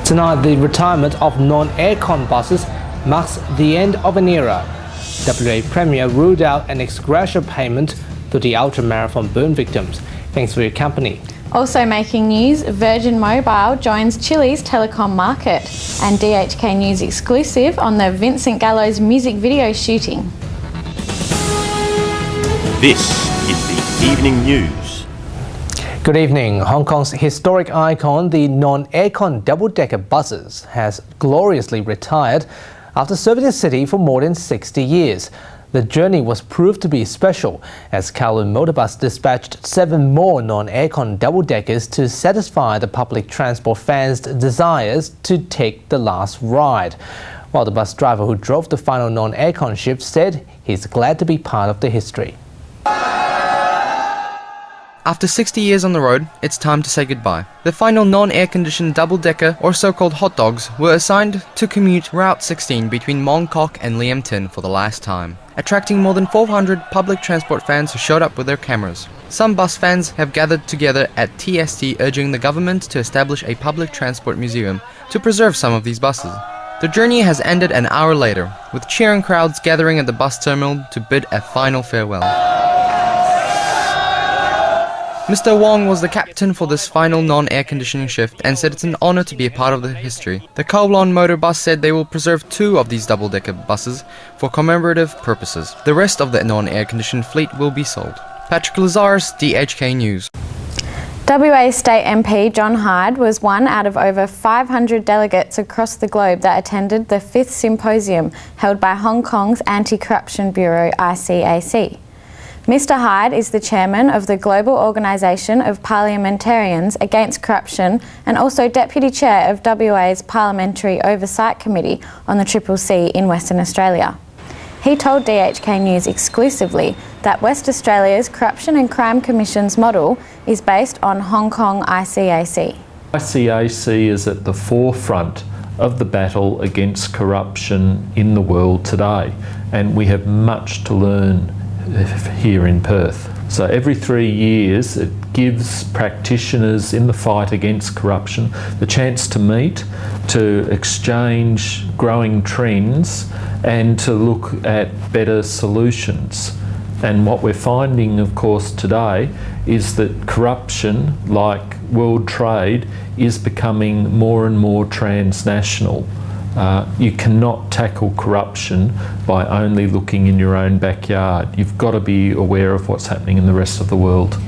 Tonight, the retirement of non-aircon buses marks the end of an era. WA Premier ruled out an ex gratia payment to the ultramarathon burn victims. Thanks for your company. Also making news, Virgin Mobile joins Chile's telecom market, and DHK News exclusive on the Vincent Gallows music video shooting. This is the Evening News. Good evening. Hong Kong's historic icon, the non-aircon double-decker buses, has gloriously retired after serving the city for more than 60 years. The journey was proved to be special as Kowloon Motorbus dispatched 7 more non-aircon double-deckers to satisfy the public transport fans' desires to take the last ride. While the bus driver who drove the final non-aircon shift said he's glad to be part of the history. After 60 years on the road, it's time to say goodbye. The final non-air-conditioned double-decker, or so-called hot dogs, were assigned to commute Route 16 between Mong Kok and Liam Tin for the last time, attracting more than 400 public transport fans who showed up with their cameras. Some bus fans have gathered together at TST urging the government to establish a public transport museum to preserve some of these buses. The journey has ended an hour later, with cheering crowds gathering at the bus terminal to bid a final farewell. Mr. Wong was the captain for this final non-air conditioning shift and said it's an honour to be a part of the history. The Kowloon Motor Bus said they will preserve 2 of these double-decker buses for commemorative purposes. The rest of the non-air conditioned fleet will be sold. Patryk, Lazarz, DHK News. WA State MP John Hyde was one out of over 500 delegates across the globe that attended the 5th Symposium held by Hong Kong's Anti-Corruption Bureau ICAC. Mr. Hyde is the chairman of the Global Organisation of Parliamentarians Against Corruption and also deputy chair of WA's Parliamentary Oversight Committee on the CCC in Western Australia. He told DHK News exclusively that West Australia's Corruption and Crime Commission's model is based on Hong Kong ICAC. ICAC is at the forefront of the battle against corruption in the world today, and we have much to learn here in Perth. So every 3 years it gives practitioners in the fight against corruption the chance to meet, to exchange growing trends and to look at better solutions. And what we're finding, of course, today is that corruption, like world trade, is becoming more and more transnational. You cannot tackle corruption by only looking in your own backyard. You've got to be aware of what's happening in the rest of the world.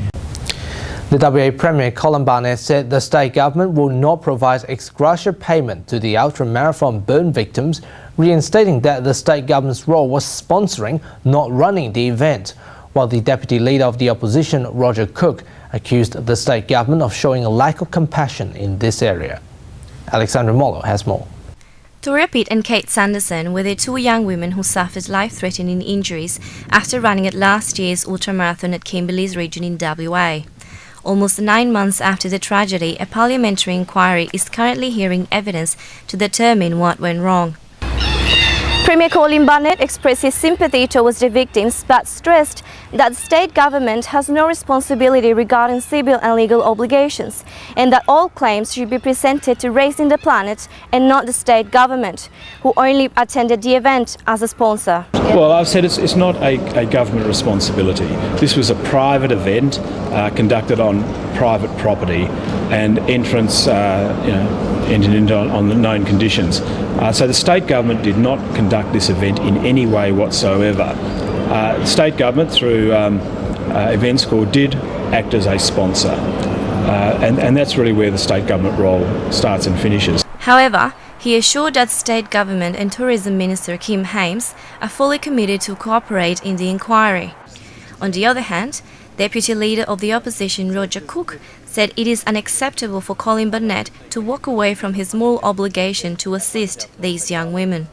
The WA Premier Colin Barnett said the state government will not provide ex gratia payment to the ultramarathon burn victims, reinstating that the state government's role was sponsoring, not running the event, while the deputy leader of the opposition, Roger Cook, accused the state government of showing a lack of compassion in this area. Alexandra Mollo has more. Toria Pitt and Kate Sanderson were the 2 young women who suffered life-threatening injuries after running at last year's ultramarathon at Kimberley's region in WA. Almost 9 months after the tragedy, a parliamentary inquiry is currently hearing evidence to determine what went wrong. Premier Colin Barnett expressed his sympathy towards the victims but stressed that the state government has no responsibility regarding civil and legal obligations and that all claims should be presented to Raising the Planet and not the state government, who only attended the event as a sponsor. Well, I've said it's not a government responsibility. This was a private event conducted on private property and entrance entered into on the known conditions. So the state government did not conduct this event in any way whatsoever. The state government, through Events Corps, did act as a sponsor, and that's really where the state government role starts and finishes. However, he assured that State Government and Tourism Minister Kim Hames are fully committed to cooperate in the inquiry. On the other hand, Deputy Leader of the Opposition Roger Cook said it is unacceptable for Colin Barnett to walk away from his moral obligation to assist these young women.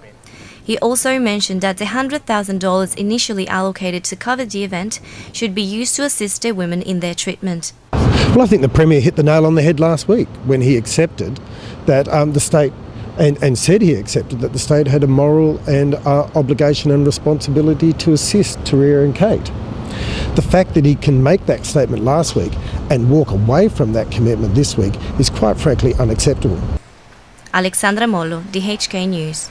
He also mentioned that the $100,000 initially allocated to cover the event should be used to assist the women in their treatment. Well, I think the Premier hit the nail on the head last week when he accepted that the state and said he accepted that the state had a moral and obligation and responsibility to assist Toria and Kate. The fact that he can make that statement last week and walk away from that commitment this week is quite frankly unacceptable. Alexandra, Mollo, DHK News.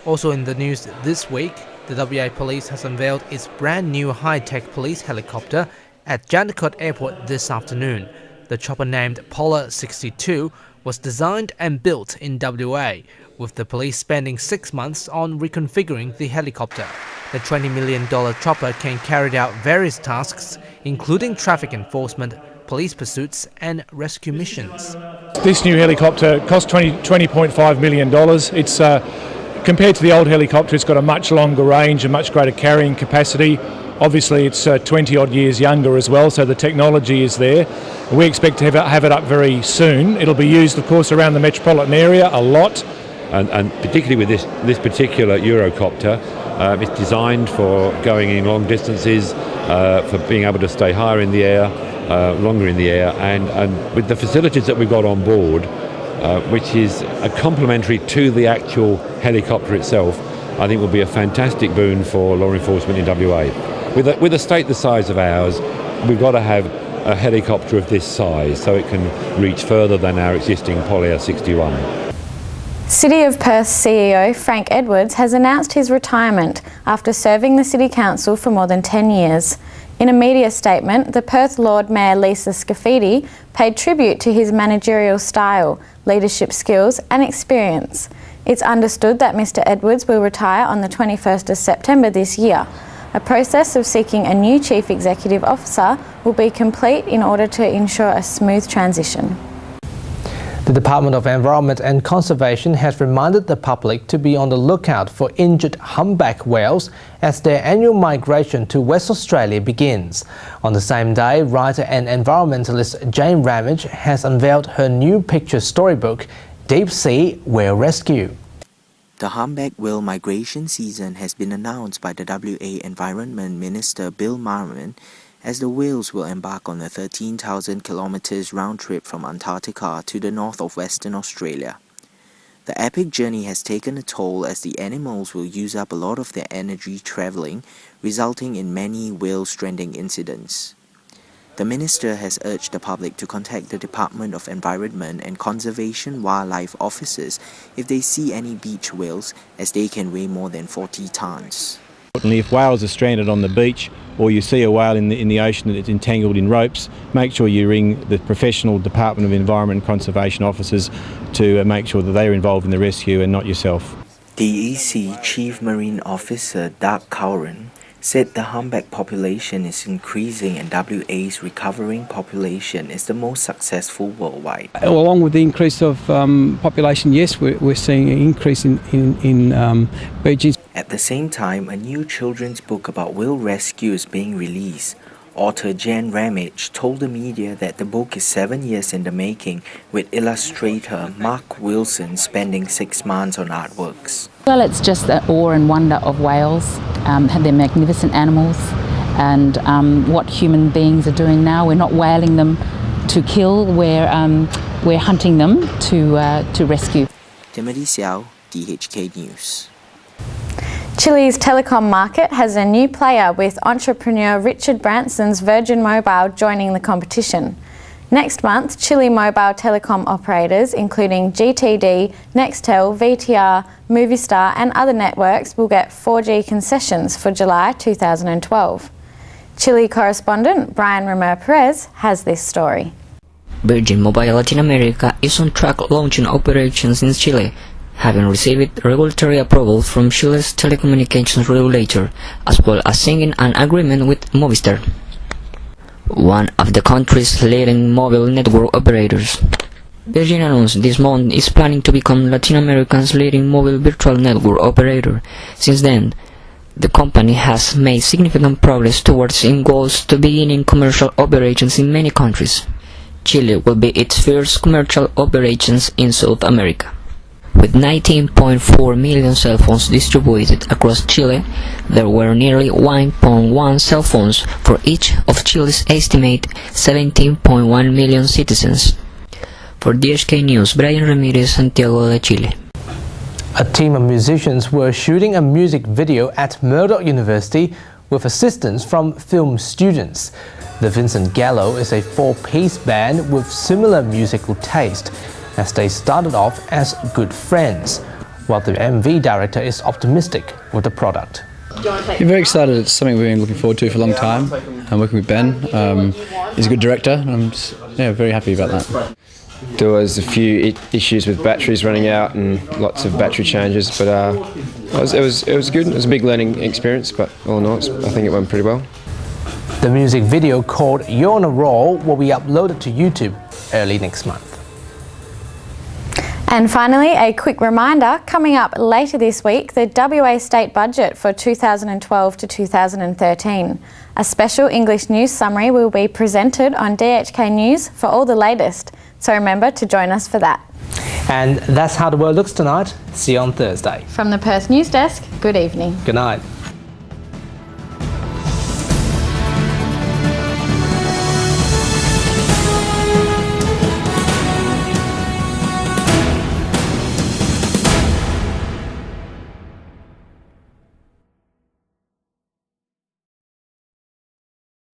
Also in the news this week, the WA Police has unveiled its brand new high-tech police helicopter at Jandakot Airport this afternoon. The chopper named Polar 62 was designed and built in WA, with the police spending 6 months on reconfiguring the helicopter. The $20 million chopper can carry out various tasks, including traffic enforcement, police pursuits and rescue missions. This new helicopter cost $20.5 million. It's compared to the old helicopter, it's got a much longer range and much greater carrying capacity. Obviously, it's 20 odd years younger as well, so the technology is there. We expect to have it up very soon. It'll be used, of course, around the metropolitan area a lot. And particularly with this particular Eurocopter, it's designed for going in long distances, for being able to stay higher in the air, longer in the air, and with the facilities that we've got on board, which is a complementary to the actual helicopter itself, I think will be a fantastic boon for law enforcement in WA. With a state the size of ours, we've got to have a helicopter of this size so it can reach further than our existing Polar 61. City of Perth CEO Frank Edwards has announced his retirement after serving the City Council for more than 10 years. In a media statement, the Perth Lord Mayor Lisa Scafidi paid tribute to his managerial style, leadership skills and experience. It's understood that Mr Edwards will retire on the 21st of September this year. A process of seeking a new Chief Executive Officer will be complete in order to ensure a smooth transition. The Department of Environment and Conservation has reminded the public to be on the lookout for injured humpback whales as their annual migration to West Australia begins. On the same day, writer and environmentalist Jane Ramage has unveiled her new picture storybook, Deep Sea Whale Rescue. The humpback whale migration season has been announced by the WA Environment Minister Bill Marmon, as the whales will embark on a 13,000 kilometres round trip from Antarctica to the north of Western Australia. The epic journey has taken a toll as the animals will use up a lot of their energy travelling, resulting in many whale stranding incidents. The minister has urged the public to contact the Department of Environment and Conservation wildlife officers if they see any beach whales, as they can weigh more than 40 tonnes. If whales are stranded on the beach or you see a whale in the ocean that's entangled in ropes, make sure you ring the professional Department of Environment and Conservation officers to make sure that they are involved in the rescue and not yourself. DEC Chief Marine Officer Doug Cowran said the humpback population is increasing and WA's recovering population is the most successful worldwide. Along with the increase of population, yes, we're seeing an increase in beaches. At the same time, a new children's book about whale rescue is being released. Author Jane Ramage told the media that the book is 7 years in the making, with illustrator Mark Wilson spending 6 months on artworks. Well, it's just the awe and wonder of whales, they're magnificent animals, and what human beings are doing now. We're not whaling them to kill, we're hunting them to rescue. Timothy Seow, DHK News. Chile's telecom market has a new player, with entrepreneur Richard Branson's Virgin Mobile joining the competition. Next month, Chile mobile telecom operators including GTD, Nextel, VTR, Movistar and other networks will get 4G concessions for July 2012. Chile correspondent Brian Ramir Perez has this story. Virgin Mobile Latin America is on track launching operations in Chile, having received regulatory approval from Chile's telecommunications regulator, as well as signing an agreement with Movistar, one of the country's leading mobile network operators. Virgin announced this month is planning to become Latin America's leading mobile virtual network operator. Since then, the company has made significant progress towards its goals to beginning commercial operations in many countries. Chile will be its first commercial operations in South America. With 19.4 million cell phones distributed across Chile, there were nearly 1.1 cell phones for each of Chile's estimated 17.1 million citizens. For DHK News, Brian Ramirez, Santiago de Chile. A team of musicians were shooting a music video at Murdoch University with assistance from film students. The Vincent Gallows is a 4-piece band with similar musical taste. as they started off as good friends, while the MV director is optimistic with the product. I'm very excited. It's something we've been looking forward to for a long time. I'm working with Ben. He's a good director, and I'm just, very happy about that. There was a few issues with batteries running out and lots of battery changes, but it was good. It was a big learning experience, but all in all, I think it went pretty well. The music video called You're on a Roll will be uploaded to YouTube early next month. And finally, a quick reminder, coming up later this week, the WA state budget for 2012 to 2013. A special English news summary will be presented on DHK News for all the latest, so remember to join us for that. And that's how the world looks tonight. See you on Thursday. From the Perth News Desk, good evening. Good night.